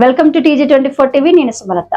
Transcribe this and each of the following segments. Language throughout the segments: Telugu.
Welcome to TG24 TV. నేను సుమలత.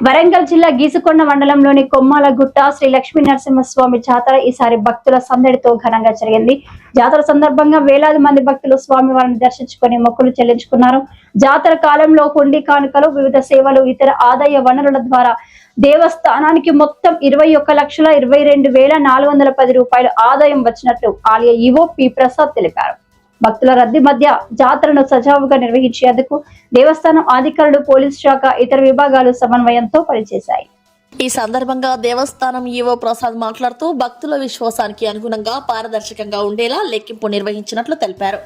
వరంగల్ జిల్లా గీసుకొండ మండలంలోని కొమ్మాలగుట్ట శ్రీ లక్ష్మీ నరసింహస్వామి జాతర ఈసారి భక్తుల సందడితో ఘనంగా జరిగింది. జాతర సందర్భంగా వేలాది మంది భక్తులు స్వామివారిని దర్శించుకుని మొక్కులు చెల్లించుకున్నారు. జాతర కాలంలో హుండీ కానుకలు, వివిధ సేవలు, ఇతర ఆదాయ వనరుల ద్వారా దేవస్థానానికి మొత్తం 21,22,410 రూపాయలు ఆదాయం వచ్చినట్లు ఆలయ ఈవో పి ప్రసాద్ తెలిపారు. భక్తుల రద్దీ మధ్య జాతరను సజావుగా నిర్వహించేందుకు దేవస్థానం అధికారులు, పోలీస్ శాఖ, ఇతర విభాగాలు సమన్వయంతో పనిచేశాయి. ఈ సందర్భంగా దేవస్థానం ఈవో ప్రసాద్ మాట్లాడుతూ భక్తుల విశ్వాసానికి అనుగుణంగా పారదర్శకంగా ఉండేలా లెక్కింపు నిర్వహించినట్లు తెలిపారు.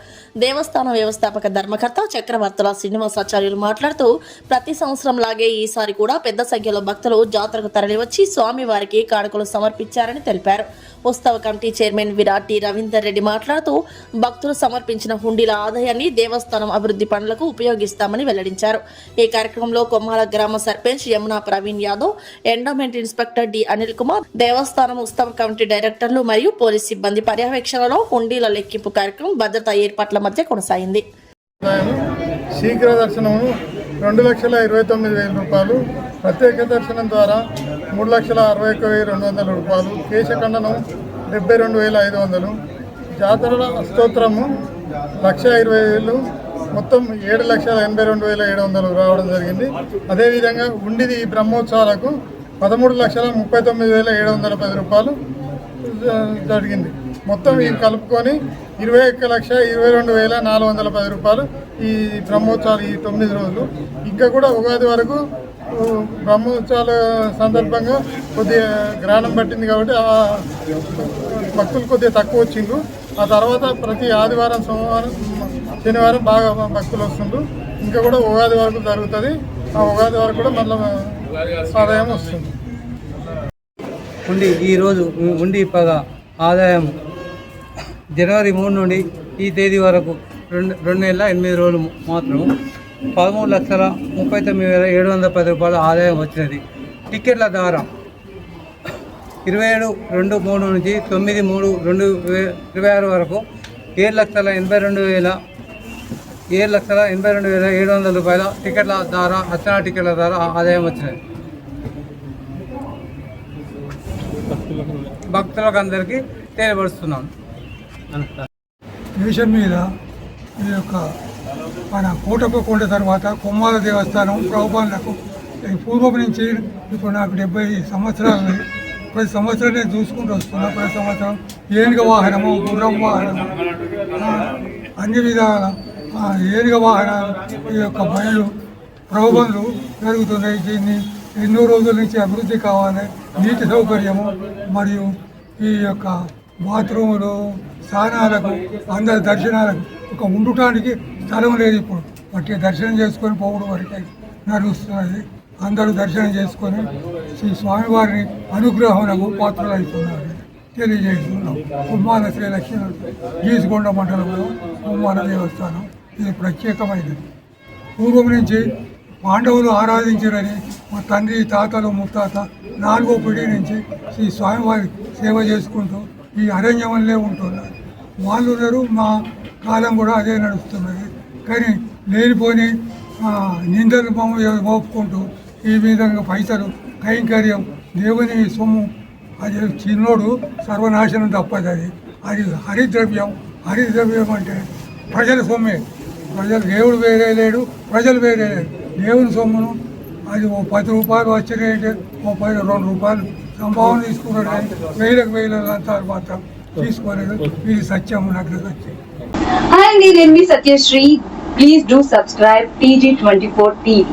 దేవస్థానం వ్యవస్థాపక ధర్మకర్త చక్రవర్తుల శ్రీనివాసాచార్యులు మాట్లాడుతూ ప్రతి సంవత్సరం లాగే ఈసారి కూడా పెద్ద సంఖ్యలో భక్తులు జాతరకు తరలివచ్చి స్వామివారికి కానుకలు సమర్పించారని తెలిపారు. ఉత్సవ committee chairman Virat T Ravinder Reddy మాట్లాడుతూ భక్తులు సమర్పించిన హుండీల ఆదాయాన్ని దేవస్థానం అభివృద్ధి పనులకు ఉపయోగిస్తామని వెల్లడించారు. ఈ కార్యక్రమంలో కొమ్మాల గ్రామ sarpanch Yamuna Praveen Yadav, endowment inspector D Anil Kumar, దేవస్థానం ఉత్సవ కమిటీ డైరెక్టర్లు మరియు పోలీస్ సిబ్బంది పర్యవేక్షణలో హుండీల లెక్కింపు కార్యక్రమం భద్రతా ఏర్పాట్ల మధ్య కొనసాగింది. శీఘ్ర దర్శనము 2,29,000 రూపాయలు, ప్రత్యేక దర్శనం ద్వారా 3,61,200 రూపాయలు, కేశఖండనం 72,500, జాతరల స్తోత్రము 1,20,000, మొత్తం 7,82,700 రావడం జరిగింది. అదేవిధంగా ఉండిది ఈ బ్రహ్మోత్సవాలకు 13,39,710 రూపాయలు జరిగింది. మొత్తం ఇవి కలుపుకొని 21,22,410 రూపాయలు ఈ బ్రహ్మోత్సవాలు ఈ 9 రోజులు. ఇంకా కూడా ఉగాది వరకు బ్రహ్మోత్సవాల సందర్భంగా కొద్దిగా గ్రహణం పట్టింది కాబట్టి భక్తులు కొద్దిగా తక్కువ వచ్చిండ్రు. ఆ తర్వాత ప్రతి ఆదివారం, సోమవారం, శనివారం బాగా భక్తులు వస్తుండ్రు. ఇంకా కూడా ఉగాది వరకు జరుగుతుంది. ఆ ఉగాది వరకు కూడా మళ్ళీ ఆదాయం వస్తుంది. ఈరోజు ఉండి పగా ఆదాయం జనవరి 3 నుండి ఈ తేదీ వరకు 2 నెలల 8 రోజులు మాత్రం 13,39,710 రూపాయల ఆదాయం వచ్చినది. టికెట్ల ద్వారా 27/2/3 నుంచి 9/3/2026 వరకు 7,82,700 రూపాయల టికెట్ల ద్వారా, అర్చనా టికెట్ల ద్వారా ఆదాయం వచ్చినది. భక్తులకు అందరికీ తెలియపరుస్తున్నాను. మిషన్ మీద ఈ యొక్క మన కోటప్ప కొండ తర్వాత కొమ్మాల దేవస్థానం ప్రభుత్వాలకు పూర్వం నుంచి ఇప్పుడు నాకు 70 సంవత్సరాలు. ప్రతి సంవత్సరం నేను చూసుకుంటూ వస్తున్నా. ప్రతి సంవత్సరం ఏనుగ వాహనము, గుర్రం వాహనము, అన్ని విధాల ఏనుగ వాహనాలు, ఈ యొక్క బయలు ప్రభుత్వాలు జరుగుతున్నాయి. దీన్ని ఎన్నో రోజుల నుంచి అభివృద్ధి కావాలి. నీటి సౌకర్యము మరియు ఈ యొక్క బాత్రూములు, స్నానాలకు, అందరి దర్శనాలకు ఒక ఉండటానికి స్థలం లేదు. ఇప్పుడు బట్టి దర్శనం చేసుకొని పోవడం వరకే నడుస్తున్నది. అందరూ దర్శనం చేసుకొని శ్రీ స్వామివారిని అనుగ్రహమునకు పాత్రలు అవుతున్నారు తెలియజేస్తున్నాం. కొమ్మాల శ్రీ లక్ష్మీ గీసుకొండ మండలంలో కొమ్మాల దేవస్థానం ఇది ప్రత్యేకమైనది. పూర్వం నుంచి పాండవులు ఆరాధించారని మా తండ్రి, తాతలు, ముత్తాత 4వ పీఢి నుంచి శ్రీ స్వామివారి సేవ చేసుకుంటూ ఈ అరణ్యంలో ఉంటున్నారు. వాళ్ళు ఉన్నారు, మా కాలం కూడా అదే నడుస్తున్నది. కానీ లేనిపోని నిందలు మోపుకుంటూ ఈ విధంగా పైసలు కైంకర్యం, దేవుని సొమ్ము, అది చిన్నోడు సర్వనాశనం తప్పదు. అది హరిద్రవ్యం. హరిద్రవ్యం అంటే ప్రజల సొమ్మే. దేవుడు వేరే లేడు, ప్రజలు వేరే లేడు. దేవుని సొమ్మును అది ఓ 10 రూపాయలు వచ్చినాయంటే ఓ 2 రూపాయలు సంభావన తీసుకున్నాడు. కానీ వేలకు అంతా మాత్రం తీసుకోలేదు. ఇది సత్యం, నాకు సత్యం. హాయ్ అండి, నేను మీ Satyasri. Please do subscribe TG24 TV.